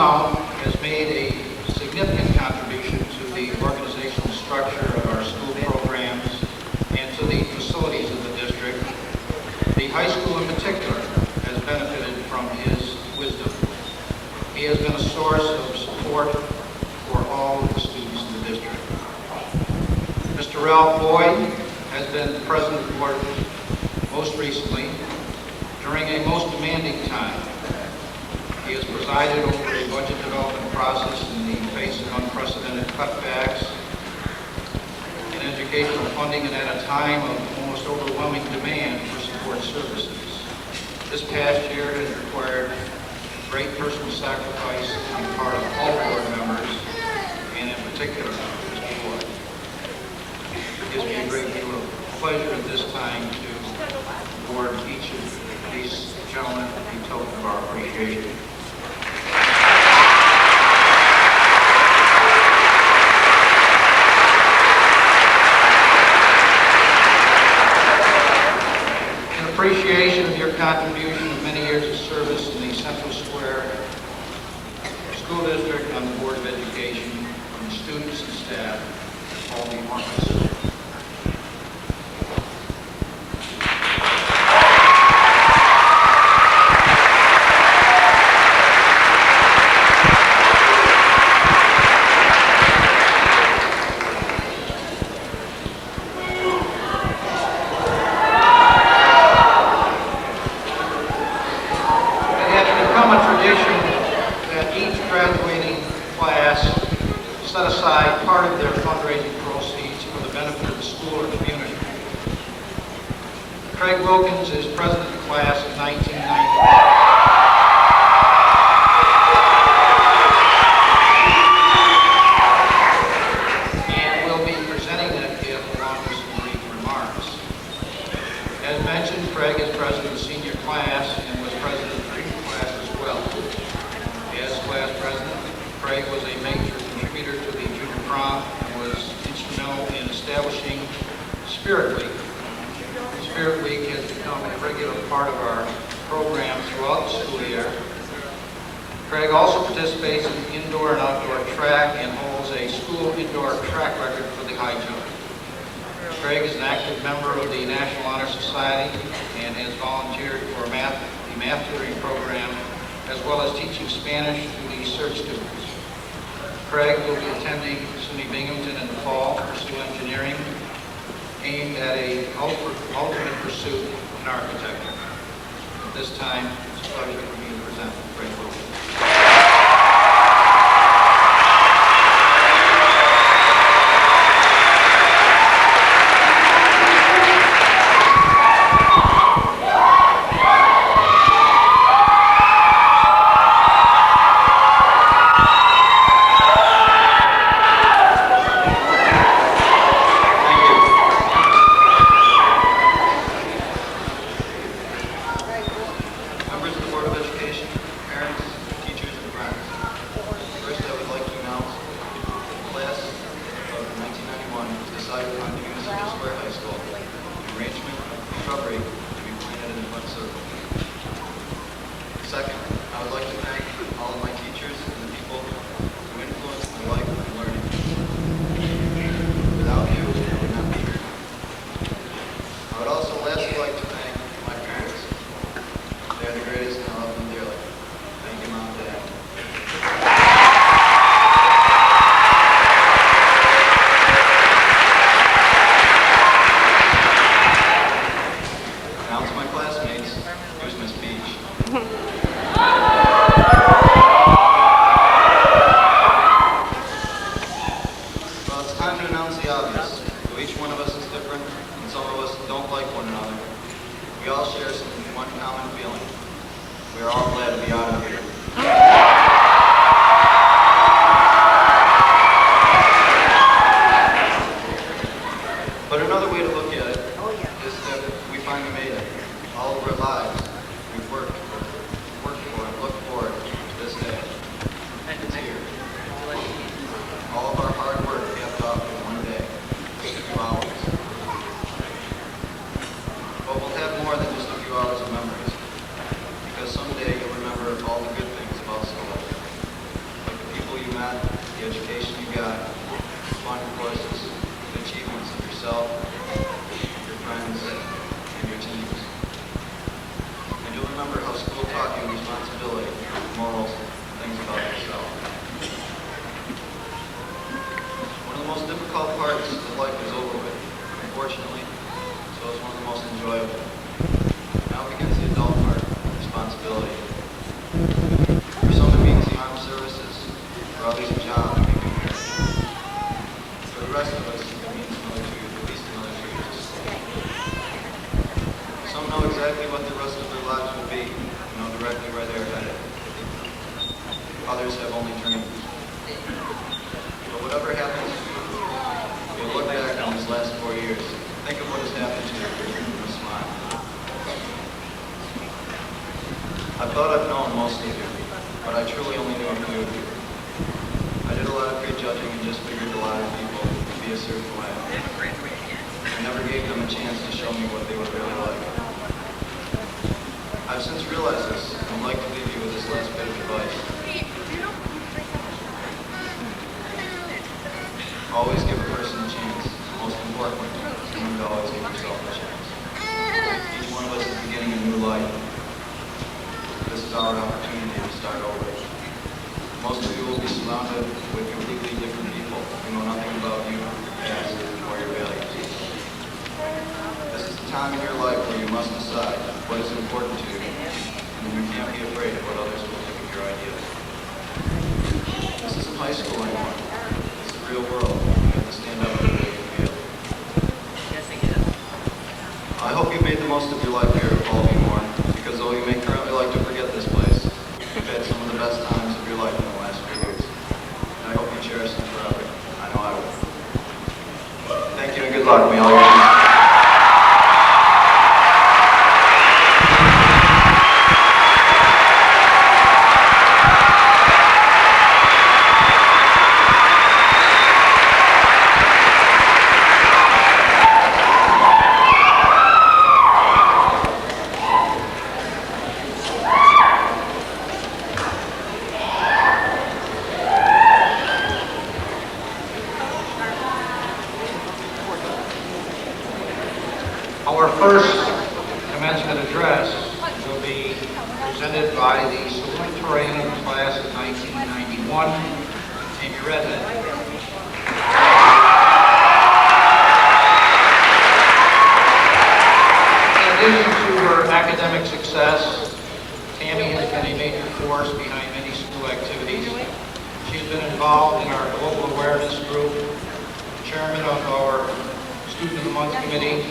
somehow has made a significant contribution to the organizational structure of our school programs and to the facilities of the district. The high school in particular has benefited from his wisdom. He has been a source of support for all of the students in the district. Mr. Ralph Boyd has been president of the board most recently during a most demanding time. He has presided over a budget development process in the face of unprecedented cutbacks in educational funding and at a time of almost overwhelming demand for support services. This past year has required great personal sacrifice on the part of all board members, and in particular, Mr. Boyd. It gives me a great deal of pleasure at this time to award each of these gentlemen a token of our appreciation. In appreciation of your contribution of many years of service in the Central Square School District and on the Board of Education, from students and staff, all the honors. Set aside part of their fundraising proceeds for the benefit of the school or community. Craig Wilkins is president of the class of 1990. And will be presenting that gift along with some brief remarks. As mentioned, Craig is president of the senior class and was president of the junior class as well. As class president, Craig was a major contributor to the junior prom and was instrumental in establishing Spirit Week. Spirit Week has become a regular part of our program throughout the school year. Craig also participates in indoor and outdoor track and holds a school indoor track record for the high jump. Craig is an active member of the National Honor Society and has volunteered for the math tutoring program as well as teaching Spanish to the search students. Craig will be attending SUNY Binghamton in the fall to pursue engineering, aimed at an ultimate pursuit in architecture. At this time, it's a pleasure for me to present Craig Wilkins. Second, I would like to thank all of my teachers and the people who influenced my life and learning. Without you, I would not be here. I would also lastly like to thank my parents. They are the greatest and I love them dearly. Thank you, Mom and Dad. Now to my classmates, here's Miss Beach. Well, it's time to announce the obvious. Though each one of us is different, and some of us don't like one another, we all share one common feeling. We are all glad to be out of here. But another way to look at it is that we finally made it. All of our lives, we've worked for and looked forward to this day. It's here. All of our hard work kept off in one day, just a few hours. But we'll have more than just a few hours of memories, because someday you'll remember all the good things about school. unfortunately, so it's one of the most enjoyable. Now begins the adult part, responsibility. For some it means the armed services, for others a job, maybe marriage. For the rest of us, it means at least another 2 years of school. Some know exactly what the rest of their lives will be, and know directly where they are headed. Others have only dreams. But whatever happens to you, you'll look back on these last 4 years. Think of what has happened to you and smile. I thought I've known most of you, but I truly only knew a few of you. I did a lot of prejudging and just figured a lot of people would be a certain way. I never gave them a chance to show me what they were really like. I've since realized this, and I'd like to leave you with this last bit of advice. Always give a person a chance. Most importantly, remember to always give yourself a chance. Each one of us is beginning a new life. This is our opportunity to start over. Most of you will be surrounded with completely different people who know nothing about you, your past, or your values. This is the time in your life where you must decide what is important to you, and you can't be afraid of what others will think of your ideas. This isn't high school anymore. It's the real world. You have to stand up and make it feel. I hope you made the most of your life here at Baltimore, because though you may currently like to forget this place, you've had some of the best times of your life in the last few years. And I hope you cherish them forever. I know I will. Thank you and good luck. May all your dreams. Our first commencement address will be presented by the salutatorian of the class of 1991, Amy Redmond. In addition to her academic success, Tammy has been a major force behind many school activities. She has been involved in our global awareness group, chairman of our Student of the Month Committee,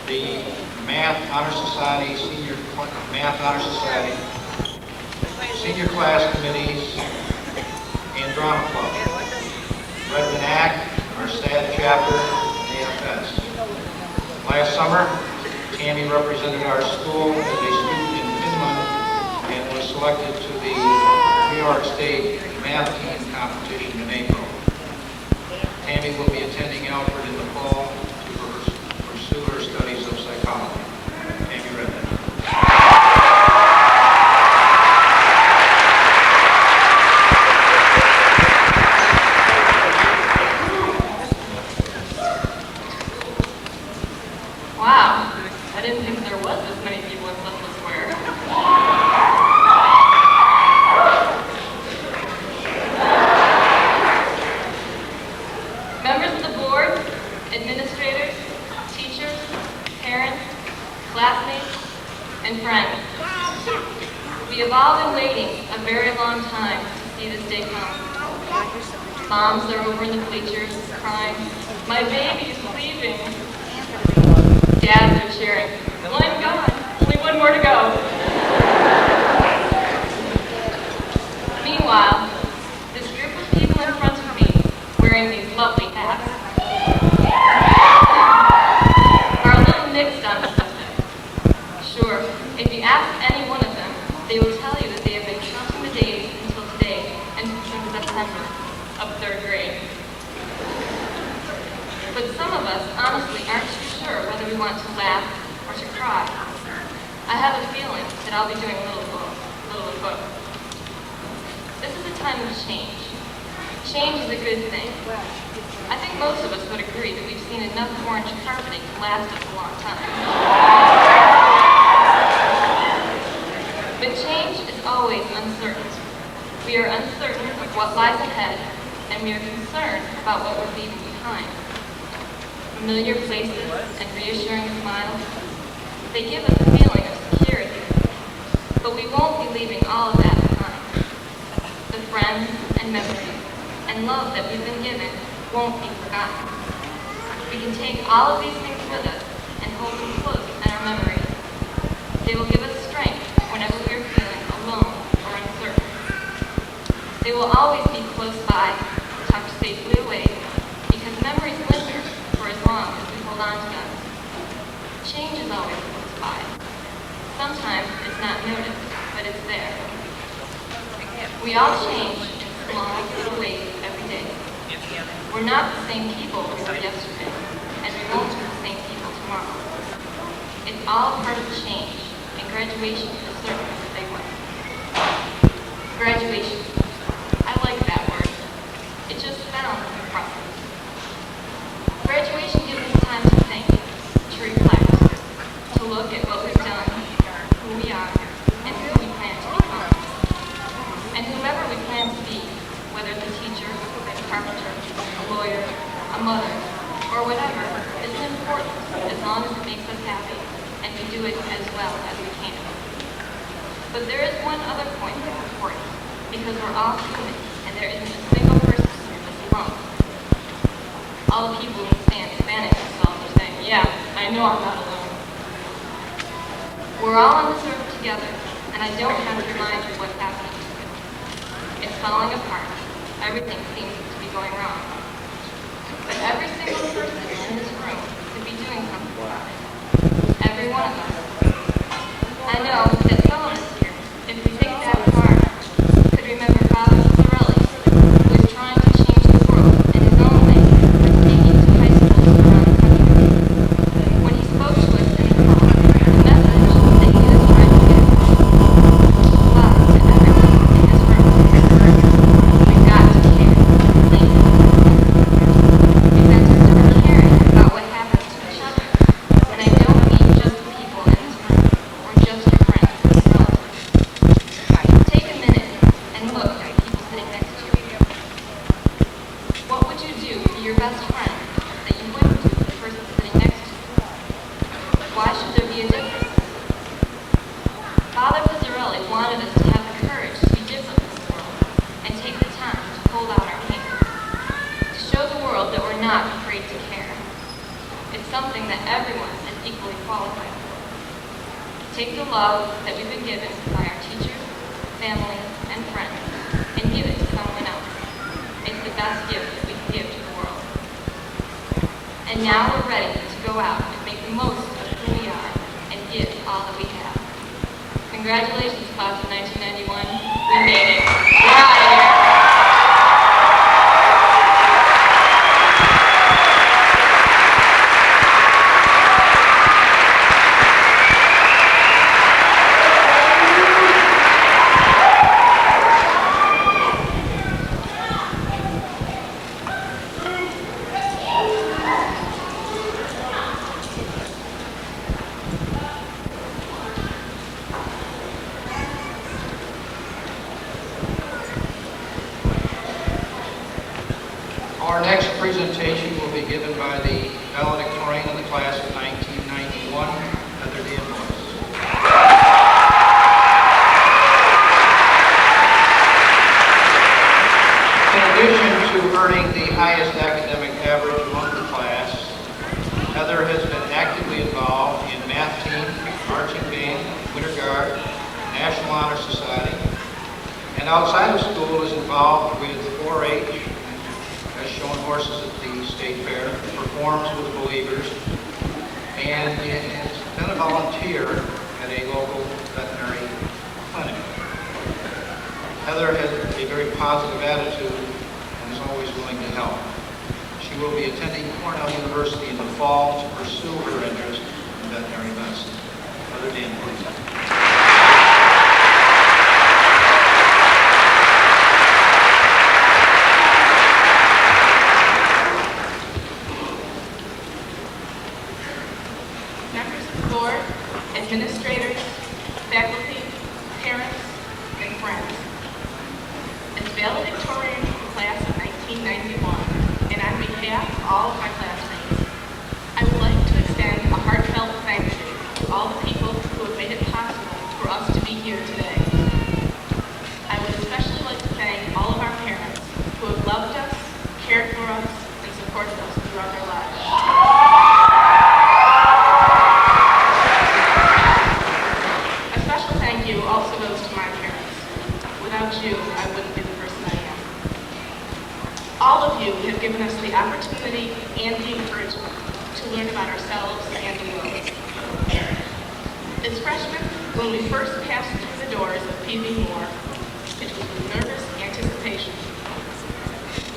the Math Honor Society, Senior Math Honor Society, Senior Class Committees, and Drama Club. Redmond Act, our STAT chapter, and AFS. Last summer, Tammy represented our school as a student in Finland and was selected to the New York State Math Team competition in April. Tammy will be attending Alfred in the fall to pursue her studies of psychology. Tammy Redmond. Wow, I didn't think there was this many people in Central Square. Members of the board, administrators, teachers, parents, classmates, and friends. We have all been waiting a very long time to see this day come. Moms are over in the bleachers crying, "My baby is leaving." Dads are cheering, "One gone, only one more to go." Meanwhile, this group of people in front of me, wearing these lovely hats, are a little mixed on the subject. Sure, if you ask any one of them, they will tell you that they have been counting the days until today and until September of 3rd grade. But some of us honestly aren't too sure whether we want to laugh or to cry. I have a feeling that I'll be doing a little of both. This is a time of change. Change is a good thing. I think most of us would agree that we've seen enough orange carpeting to last us a long time. But change is always uncertain. We are uncertain of what lies ahead, and we are concerned about what we're leaving behind. familiar places, and reassuring smiles. They give us a feeling of security, but we won't be leaving all of that behind. The friends and memories and love that we've been given won't be forgotten. We can take all of these things with us and hold them close in our memories. They will give us strength whenever we are feeling alone or uncertain. They will always be close by, tucked safely away, because memories linger for as long as we hold on to them. Change is always close by. Sometimes it's not noticed, but it's there. We all change in small little ways every day. We're not the same people we were yesterday, and we won't be the same people tomorrow. It's all part of the change, and graduation is certainly a big one. Graduation. I like that word. It just sounds impressive. Graduation gives us time to think, to reflect, to look at what we've done, who we are, and who we plan to become. And whomever we plan to be, whether it's a teacher, a carpenter, a lawyer, a mother, or whatever, isn't important as long as it makes us happy and we do it as well as we can. But there is one other point that's important, because we're all human and there isn't a single person who is alone. All the people who stand Spanish themselves are saying, yeah, I know I'm not alone. We're all on this earth together, and I don't have to remind you what's happening to it. It's falling apart. Everything seems to be going wrong. But every single person in this room could be doing something about it. Every one of us. I know that some of us here, if we think that far, could remember Father Pizzarelli, who is trying to change the world in his own way by speaking to high schools around the country. When he spoke to us in the fall, the message that he was trying to get applies to everyone in this room. We've got to care, plainly. We've got to start caring about what happens to each other. And I don't mean just the people in this room, or just your friends and relatives. Take a minute and look at the people sitting next to you. What would you do for your best friend that you wouldn't do for the person sitting next to you? Why should there be a difference? Father Pizzarelli wanted us to have the courage to be different in this world and take the time to hold out our hand, to show the world that we're not afraid to care. It's something that everyone is equally qualified for. Take the love that we've been given by our teachers, family, and friends, and give it to someone else. It's the best gift we can give to the world. And now we're ready to go out and make the most of who we are and give all that we have. Congratulations, class of 1991. We made it. We're out of here. Our next presentation will be given by the valedictorian of the class of 1991, Heather D'Ambrose. In addition to earning the highest academic average among the class, Heather has been actively involved in math team, marching band, winter guard, National Honor Society, and outside of school is involved with 4-H, has shown horses at the state fair, performs with the Believers, and has been a volunteer at a local veterinary clinic. Heather has a very positive attitude and is always willing to help. She will be attending Cornell University in the fall to pursue her interest in veterinary medicine. Heather D'Ambrose. Administrators, faculty, parents, and friends. As valedictorian of the class of 1991, and on behalf of all of my classmates, When we first passed through the doors of PV Moore, it was with nervous anticipation.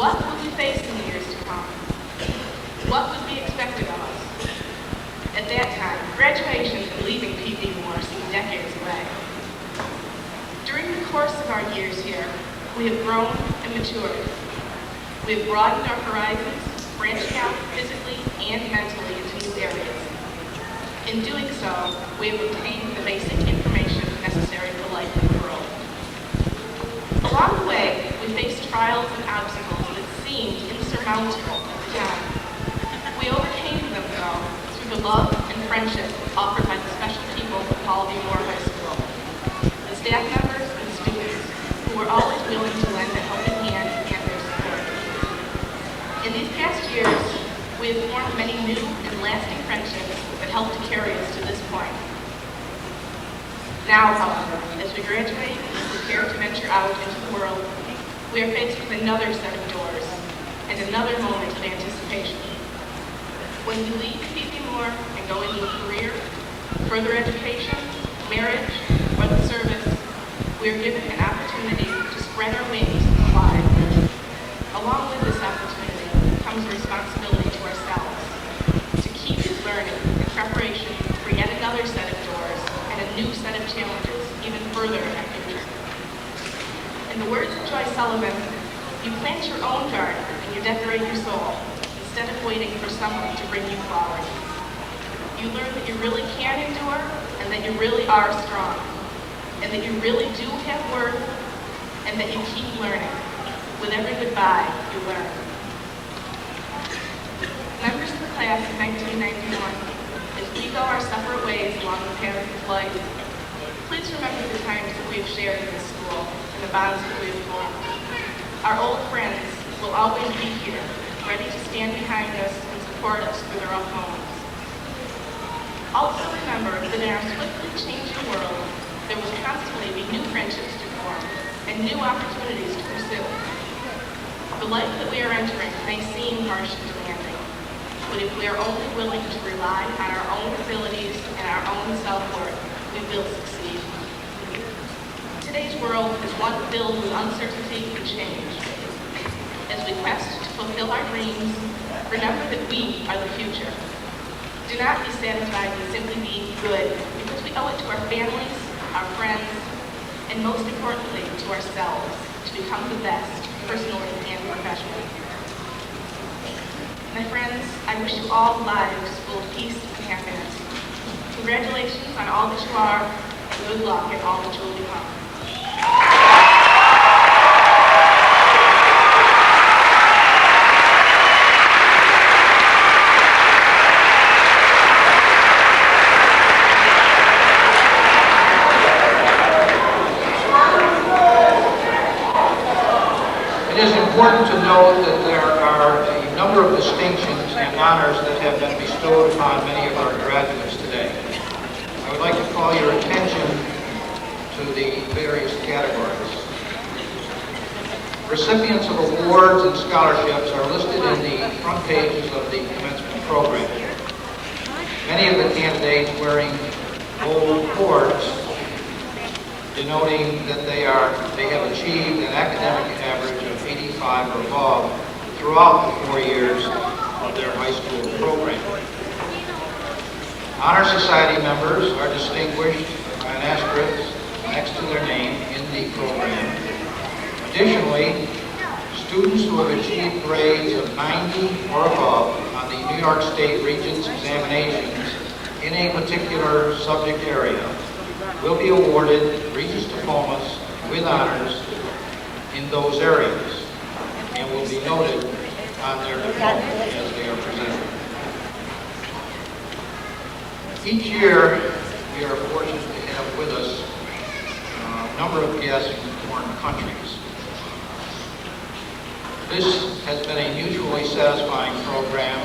What would we face in the years to come? What would be expected of us? At that time, graduation and leaving PV Moore seemed decades away. During the course of our years here, we have grown and matured. We have broadened our horizons, branching out physically and mentally into new areas. In doing so, we have obtained the basic information necessary for life in the world. Along the way, we faced trials and obstacles that seemed insurmountable at the time. We overcame them, though, through the love and friendship offered by the special people of Paul V. Moore High School, the staff members and students who were always willing to lend a helping hand and their support. In these past years, we have formed many new and lasting friendships that help to carry us to this point. Now, however, as we graduate and prepare to venture out into the world, we are faced with another set of doors and another moment of anticipation. When we leave PV Moore and go into a career, further education, marriage, or the service, we are given an opportunity to spread our wings and fly. Along with this opportunity comes a responsibility to ourselves to keep learning in preparation for yet another set of doors and a new set of challenges even further in our future. In the words of Joy Sullivan, you plant your own garden and you decorate your soul instead of waiting for someone to bring you flowers. You learn that you really can endure and that you really are strong and that you really do have worth and that you keep learning. With every goodbye, you learn. Members of the class of 1991, as we go our separate ways along the path of life, please remember the times that we have shared in this school and the bonds that we have formed. Our old friends will always be here, ready to stand behind us and support us through their own homes. Also remember that in our swiftly changing world, there will constantly be new friendships to form and new opportunities to pursue. The life that we are entering may seem harsh and demanding, but if we are only willing to rely on our own abilities and our own self-worth, we will succeed. Today's world is one filled with uncertainty and change. As we quest to fulfill our dreams, remember that we are the future. Do not be satisfied with simply being good, because we owe it to our families, our friends, and most importantly, to ourselves, to become the best, personally and professionally. My friends, I wish you all lives full of peace and happiness. Congratulations on all that you are, and good luck in all that you will become. It is important to note that there are a number of distinctions and honors that have been bestowed upon many of our graduates today. I would like to call your attention to the various categories. Recipients of awards and scholarships are listed in the front pages of the commencement program. Many of the candidates wearing gold cords, denoting that they have achieved an academic average of 85 or above throughout the 4 years of their high school program. Honor Society members are distinguished by an asterisk next to their name in the program. Additionally, students who have achieved grades of 90 or above on the New York State Regents examinations in a particular subject area will be awarded Regents diplomas with honors in those areas and will be noted on their diploma as they are presented. Each year, we are fortunate to have with us a number of guests from foreign countries. This has been a mutually satisfying program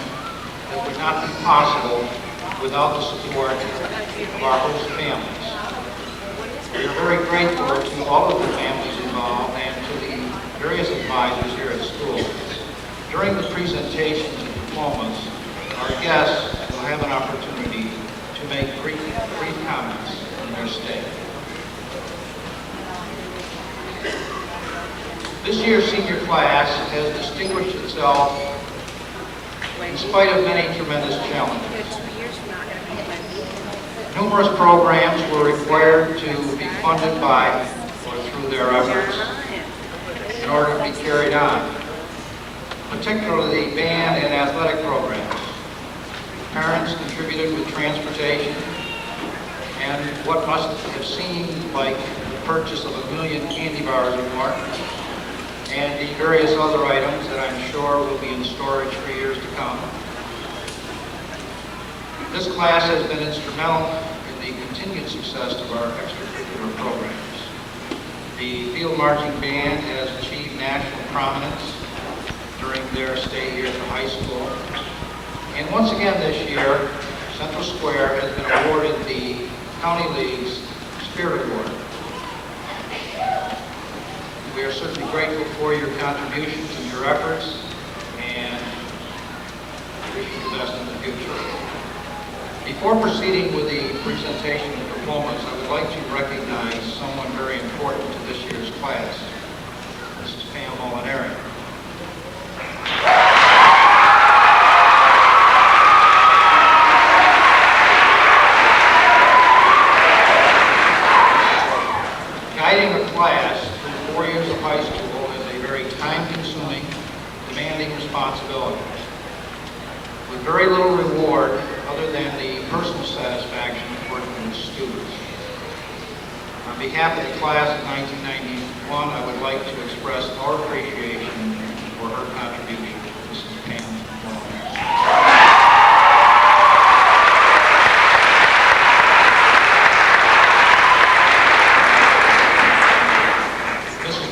that would not be possible without the support of our host families. We are very grateful to all of the families involved and to the various advisors here at school. During the presentations of diplomas, our guests will have an opportunity to make brief comments on their stay. This year's senior class has distinguished itself in spite of many tremendous challenges. Numerous programs were required to be funded by or through their efforts in order to be carried on, particularly the band and athletic programs. Parents contributed with transportation and what must have seemed like the purchase of 1 million candy bars or more, and the various other items that I'm sure will be in storage for years to come. This class has been instrumental in the continued success of our extracurricular programs. The field marching band has achieved national prominence during their stay here at the high school. And once again this year, Central Square has been awarded the County League's Spirit Award. We are certainly grateful for your contributions and your efforts, and wish you the best in the future. Before proceeding with the presentation of diplomas, I would like to recognize someone very important to this year's class. This is Pam Molinari. Guiding a class through 4 years of high school is a very time-consuming, demanding responsibility, with very little reward other than the personal satisfaction of working with students. On behalf of the class of 1991, I would like to express our appreciation for her contribution. This is Pam Molinari.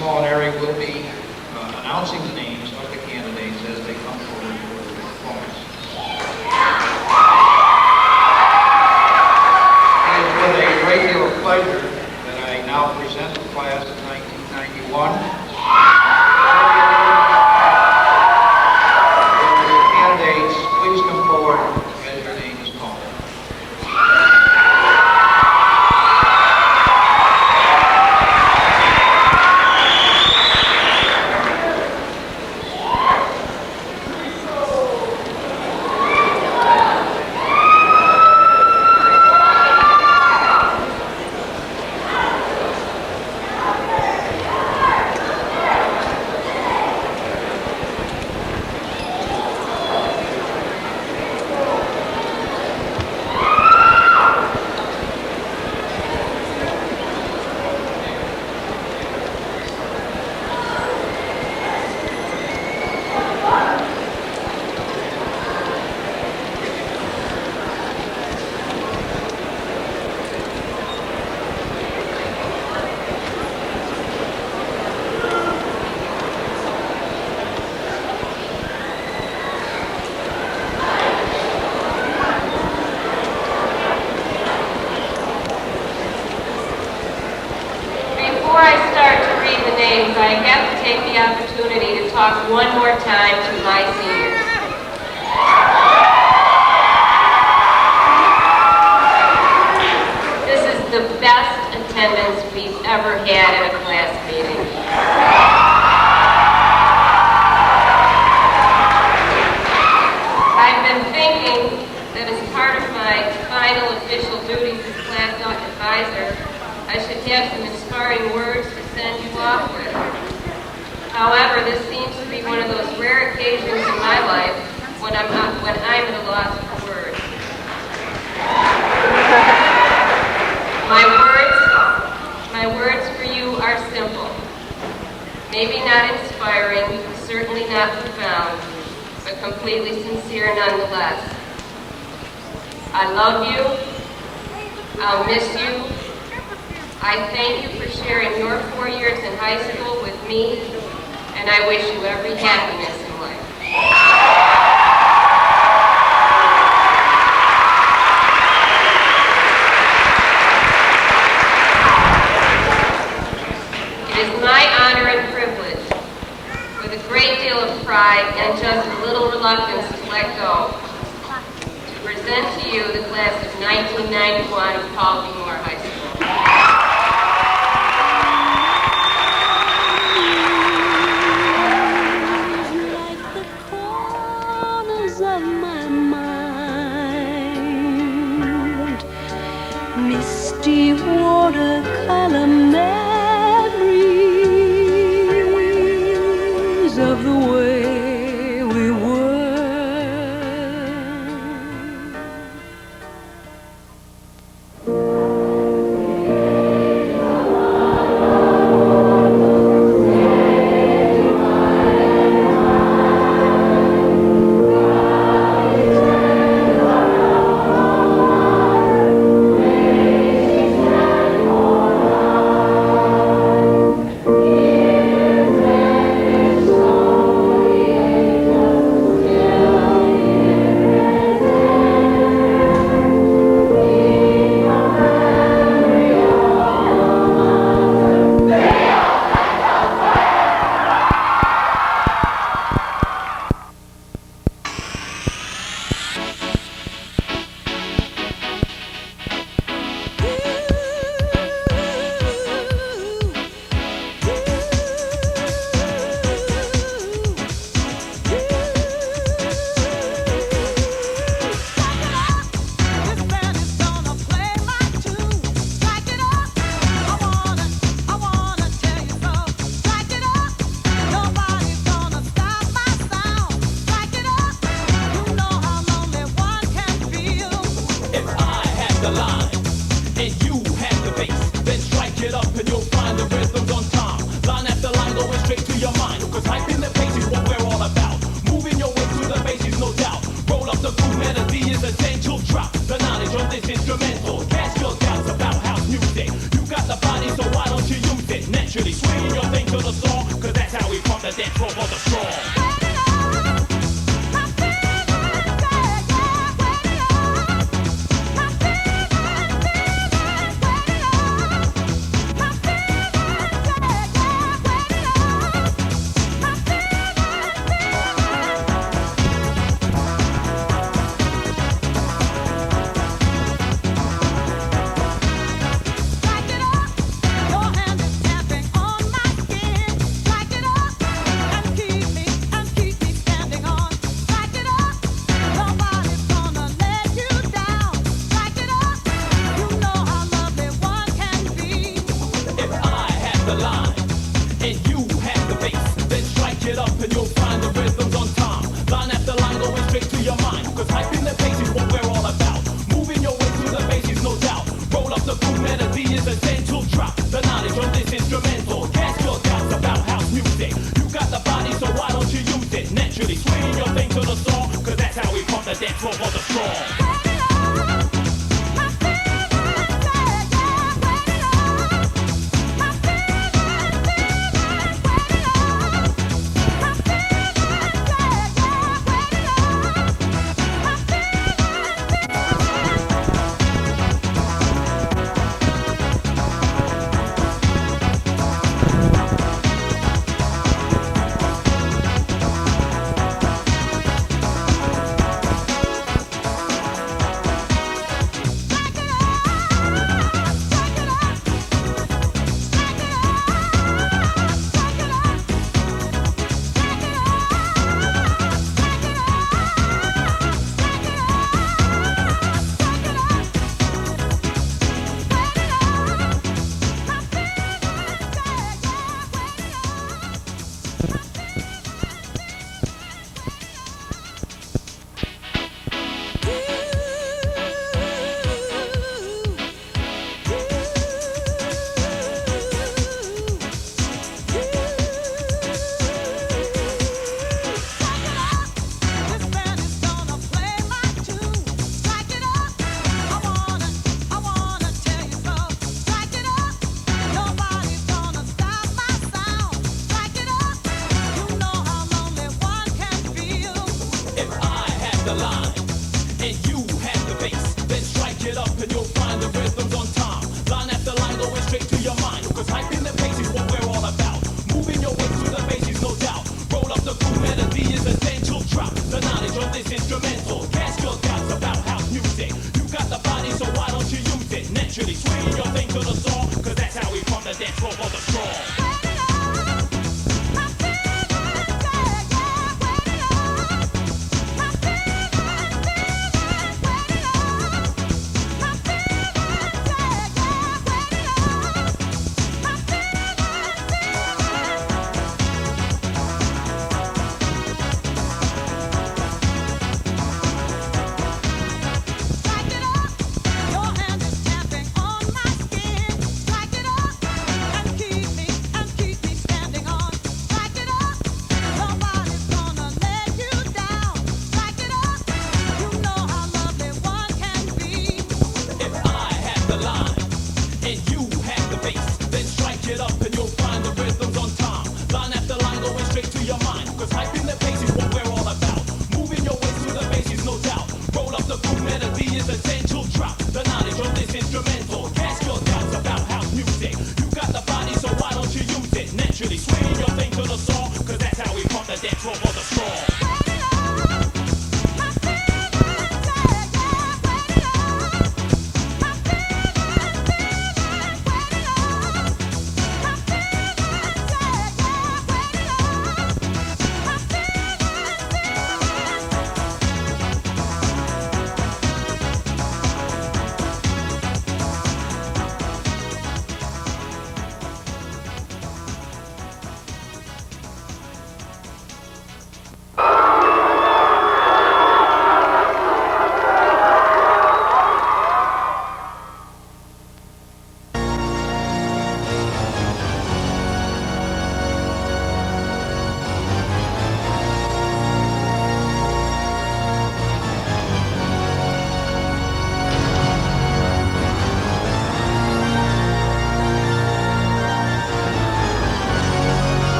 Molinari will be announcing the names of the candidates as they come forward for their diplomas. It is with a great deal of pleasure that I now present the class of 1991. Will the candidates please come forward as your name is called. I have to take the opportunity to talk one more time to my seniors. This is the best attendance we've ever had at a class meeting. I've been thinking that as part of my final official duties as class advisor, I should have some inspiring words to send you off with. However, this seems to be one of those rare occasions in my life when I'm at a loss for words. My words for you are simple. Maybe not inspiring, certainly not profound, but completely sincere nonetheless. I love you. I'll miss you. I thank you for sharing your 4 years in high school with me, and I wish you every happiness in life. It is my honor and privilege, with a great deal of pride and just a little reluctance to let go, to present to you the class of 1991 of Paul B. Moore High School. watercolor memories of the way we were.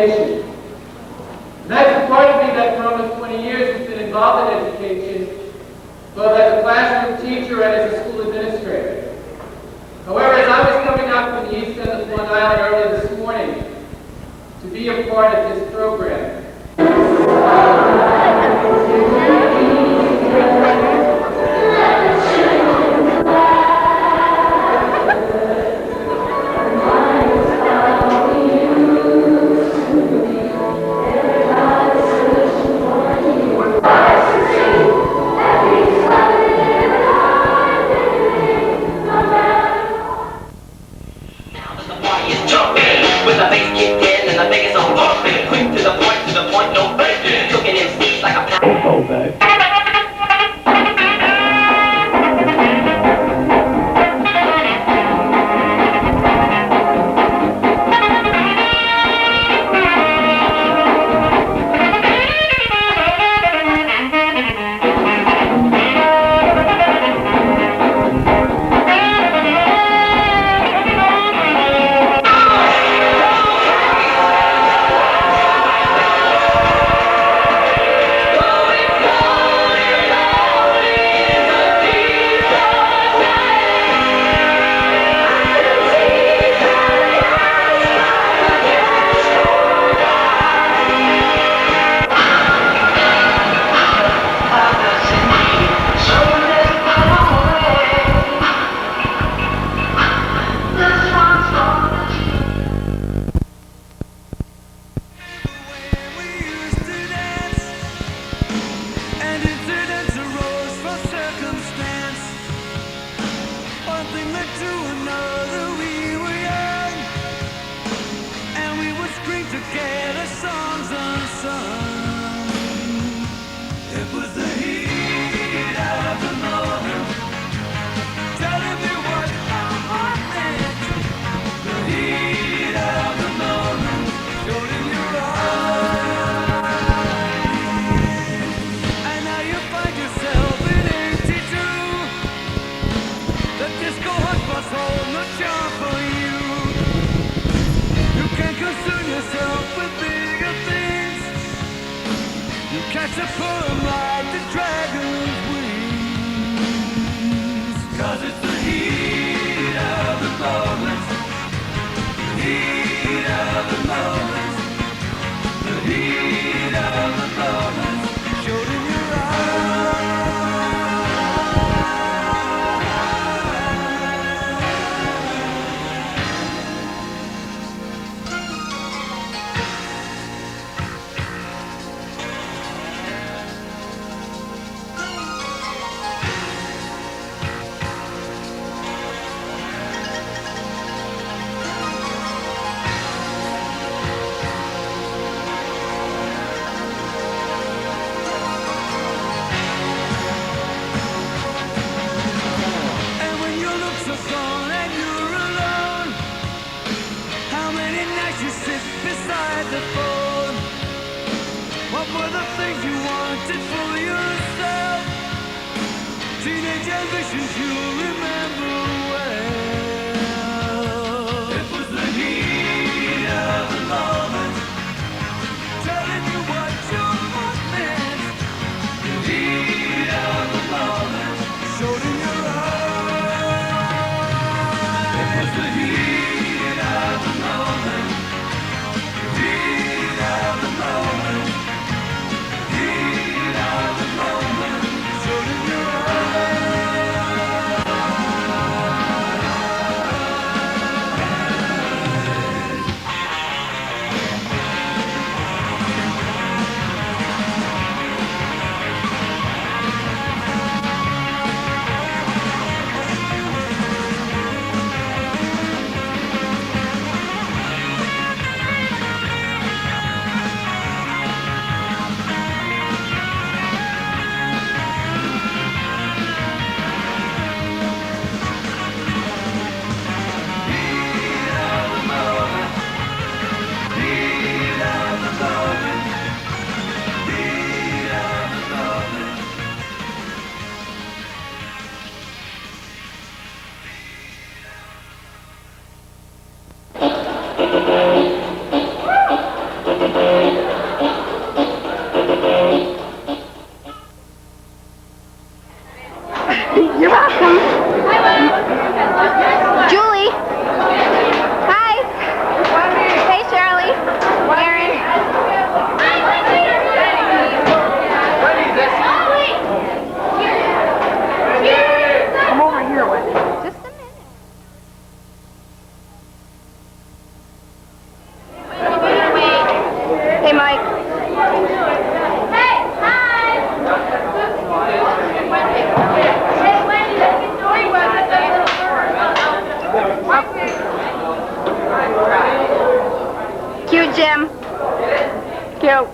education. And that's important to me that for almost 20 years has been involved in education, both as a classroom teacher and as a school administrator. However, as I was coming out from the east end of Long Island early this morning to be a part of this program, with the bass kicked in and the biggest on bumping. Quick to the point, no faking. Cooking in steeds like a catch a poem like the dragon's wings. 'Cause it's the heat of the moment, the heat of the moment, the heat of the moment, showed in your visions you remember well. It was the heat of the moment, telling you what your heart meant. The heat of the moment, showed in your eyes. It was the heat of the moment, the heat of the moment, the heat of the moment, showed in your eyes. Cute, Jim. Cute.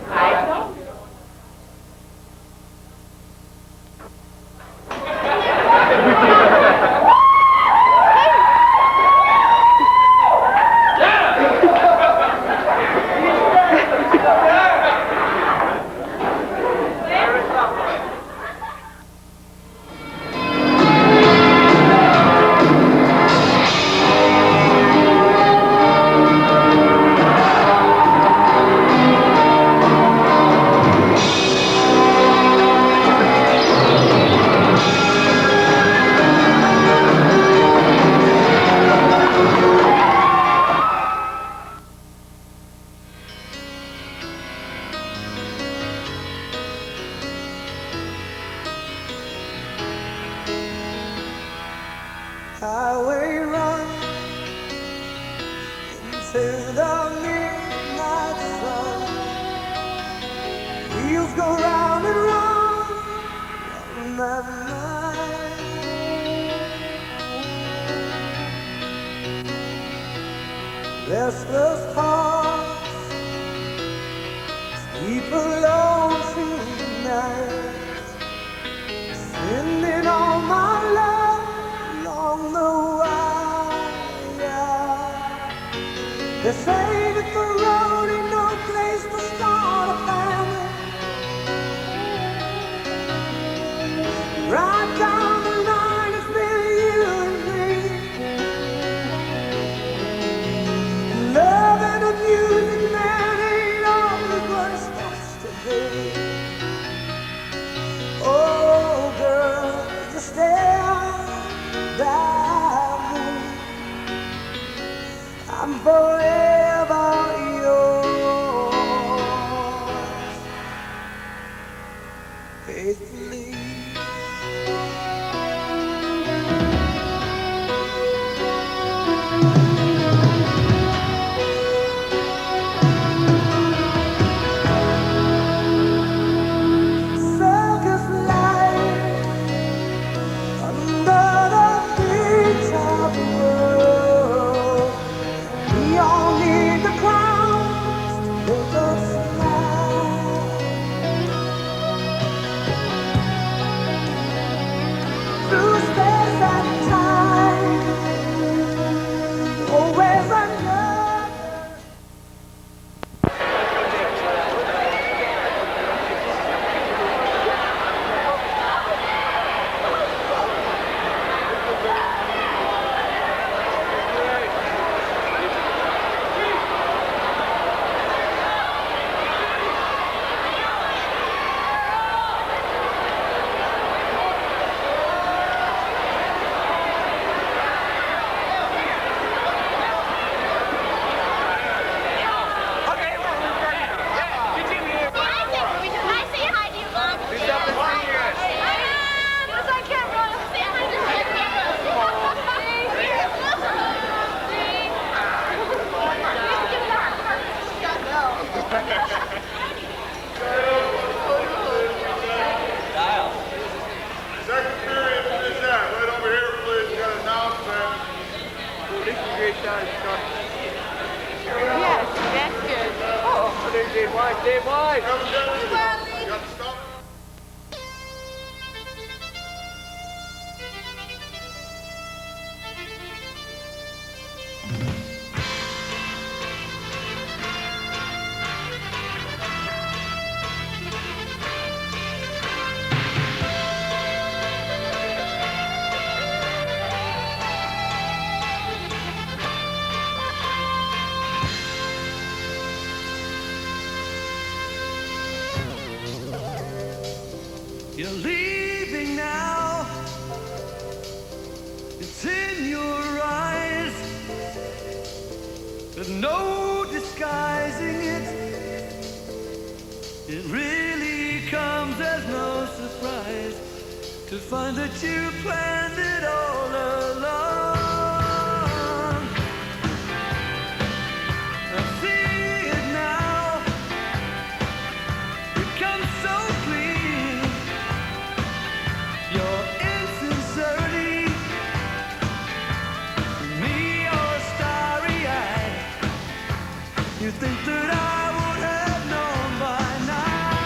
Highway run into the midnight sun. Wheels go round and round on that night. Restless hearts sleep alone tonight, sending all my love along the wire. They say that the road ain't no place to start a family. Right down the line, it's been you and me. Love and the music, man, ain't always what it's supposed to be. Oh, girl, you stand by me. I'm forever yours, faithfully. Circus life under the big top road. We all need the clowns to make us smile. Through space and time, always another. Yes, that's good. Oh, there's Dave White. Dave White. You're leaving now. It's in your eyes. There's no disguising it. It really comes as no surprise to find that you planned it all along. I see it now. It comes so clear. Your insincerity, me all You think that I would have known by now?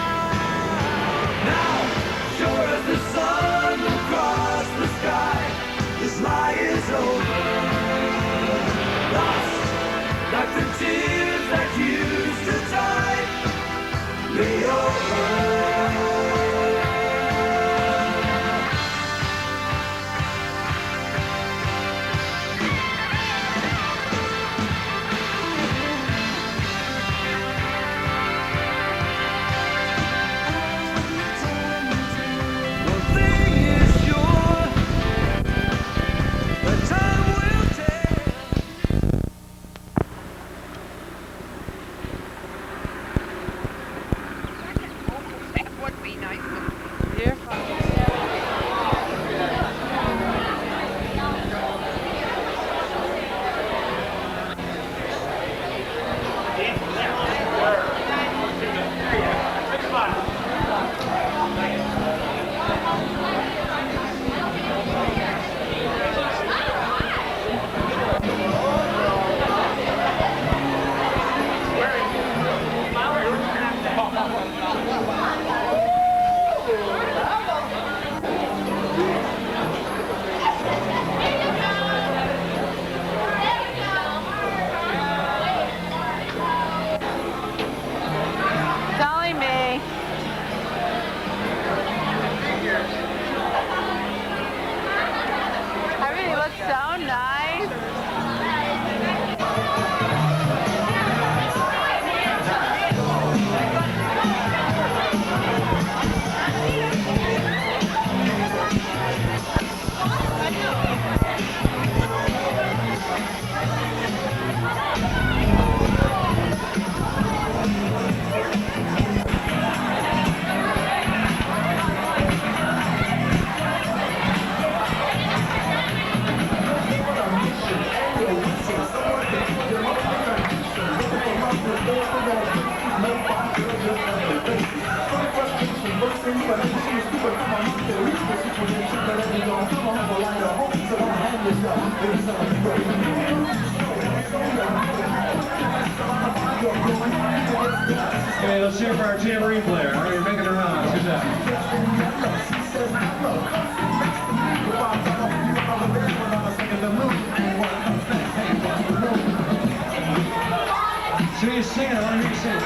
Now, sure as the sun will cross the sky, this lie is over. Lost, like the tears that used to tide me over. Okay, let's cheer for our tambourine player. All right, you're making the rounds. Good job. So you sing it. I want to hear you sing it.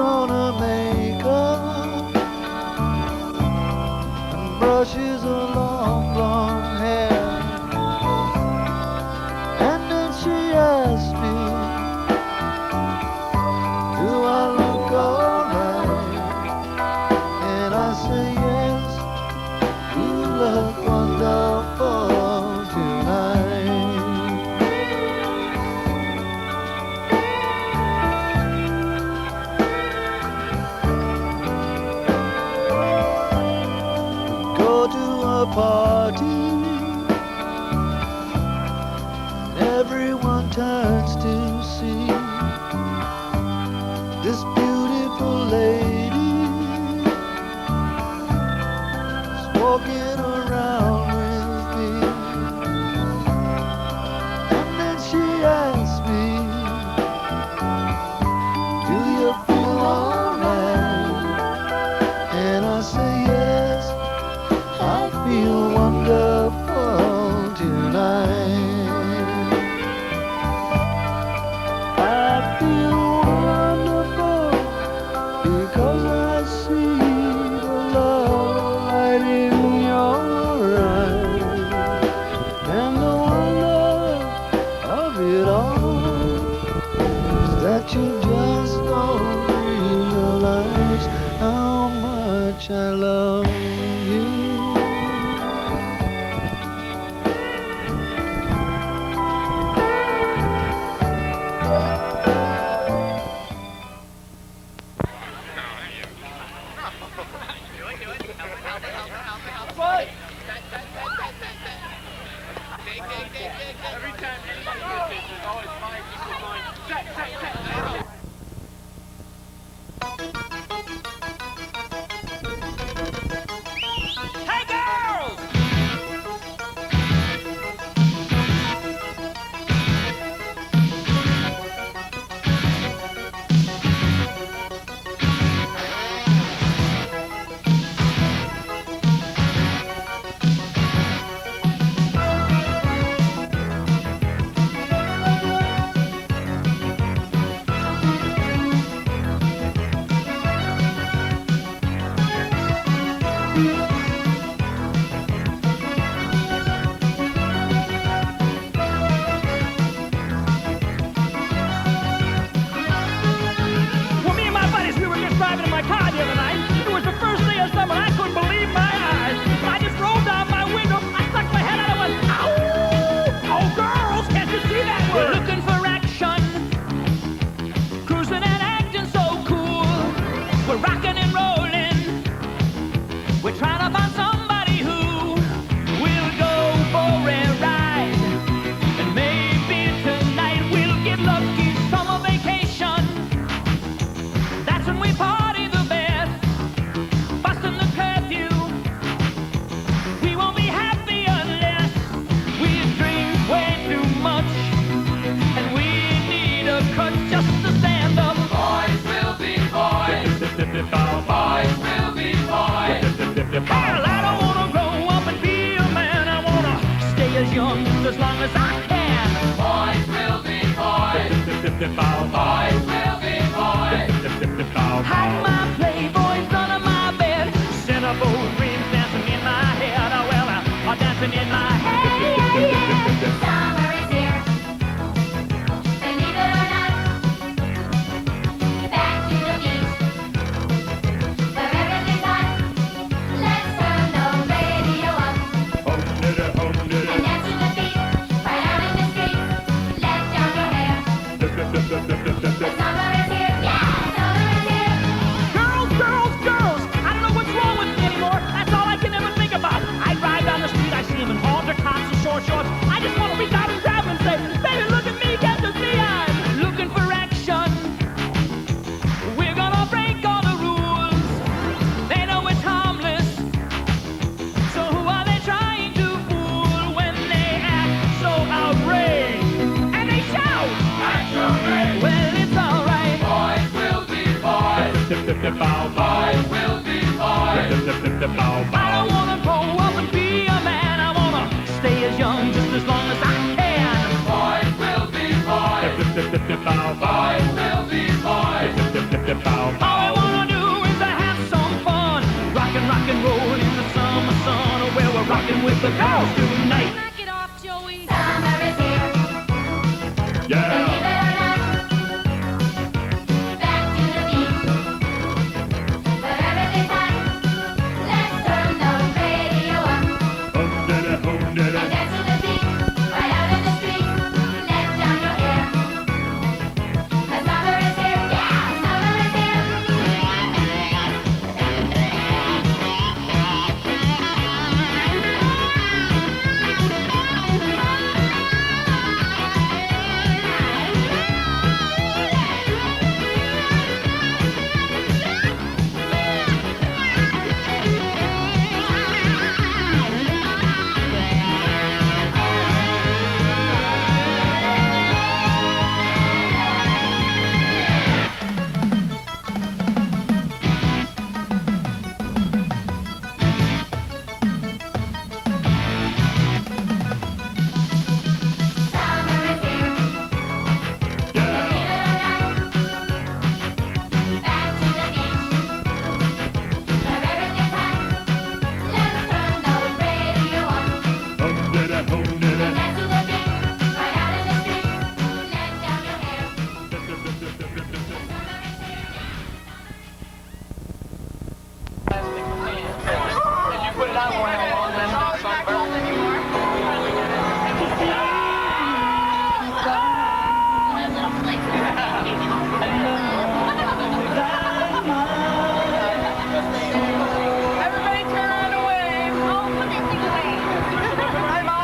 on her makeup and brushes her long blonde hair. And then she asked me, do I look alright? And I say yes, you look wonderful tonight. Go to a party, everyone turns to see this beautiful lady is walking around with me. And then she asked me, do you feel alright? And I say yes, I feel wonderful tonight. I feel wonderful because I see the love light in your eyes. And the wonder of it all is that you just don't realize how much I love you. Hey girls! Well, me and my buddies, we were just driving in my car the other night. It was the first day of summer, and I couldn't believe my eyes. I just rolled down my window, I stuck my head out, I went, ow! Oh, girls, can't you see that? We're looking for action, cruising and acting so cool. We're rocking and rolling, we're trying to find somebody who will go for a ride. And maybe tonight we'll get lucky, summer vacation. That's when we party the best, busting the curfew. We won't be happy unless we drink way too much, and we need a cut just to stand up. Boys will be boys. Boys will be boys. Well, I don't wanna grow up and be a man. I wanna stay as young as long as I can. Boys will be boys. Boys will be boys. Hide my playboys under my bed. Centerfold dreams dancing in my head. Oh, well, are dancing in my head. Summer is here. Believe it or not. Back to the beach, where everything's hot. Let's turn the radio up and dance to the beat. Right out in the street, let down your hair. The summer is here, yeah, summer is here. Girls, girls, girls! I don't know what's wrong with me anymore. That's all I can ever think about. I drive down the street, I see them in halter tops and short shorts. I just want to reach out and grab them and say, baby, look at me, get to see I'm looking for action. We're gonna break all the rules. They know it's harmless. So who are they trying to fool when they act so outraged? And they shout, well, it's alright. Boys will be boys. Boys will be boys. I don't wanna grow up and be a man. I wanna stay as young just as long as I can. Boys will be boys. Boys will be boys. the girls tonight. Knock it off, Joey. Summer is here. Yeah. Believe it or not, back to the beach. But everything's hot. Let's turn the radio up. And dance to the beat, right out in the street. Let down your hair. 'Cause summer is here. Yeah, summer is here. Summer is here. Believe it or not, back to the beach. Where everything's hot. Let's turn the radio up. And dance to the beat, right out in the street. Let down your hair. Everybody turn around and wave. Oh, look at me wave. Hi, Ma.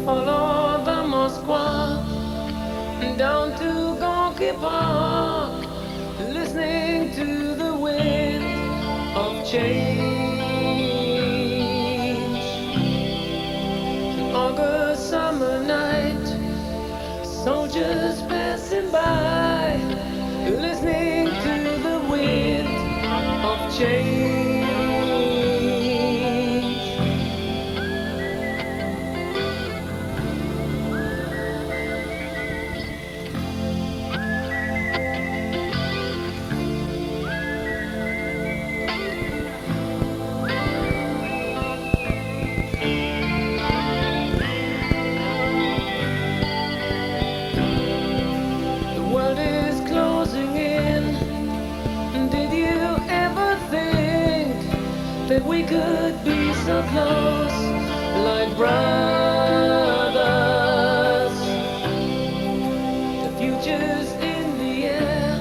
Follow the Moskwa down to Gonky Park, listening to the wind of change. An August summer night, soldiers passing by, listening to the wind of change. The world is closing in. Did you ever think that we could be so close, like brothers? The future's in the air,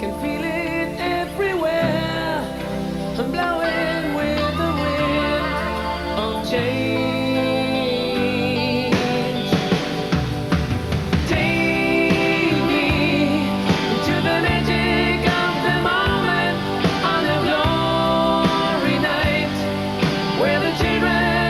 can feel it everywhere. I'm blowing with the wind of change. Take me to the magic of the moment on a glory night, where the children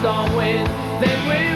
storm wind, then we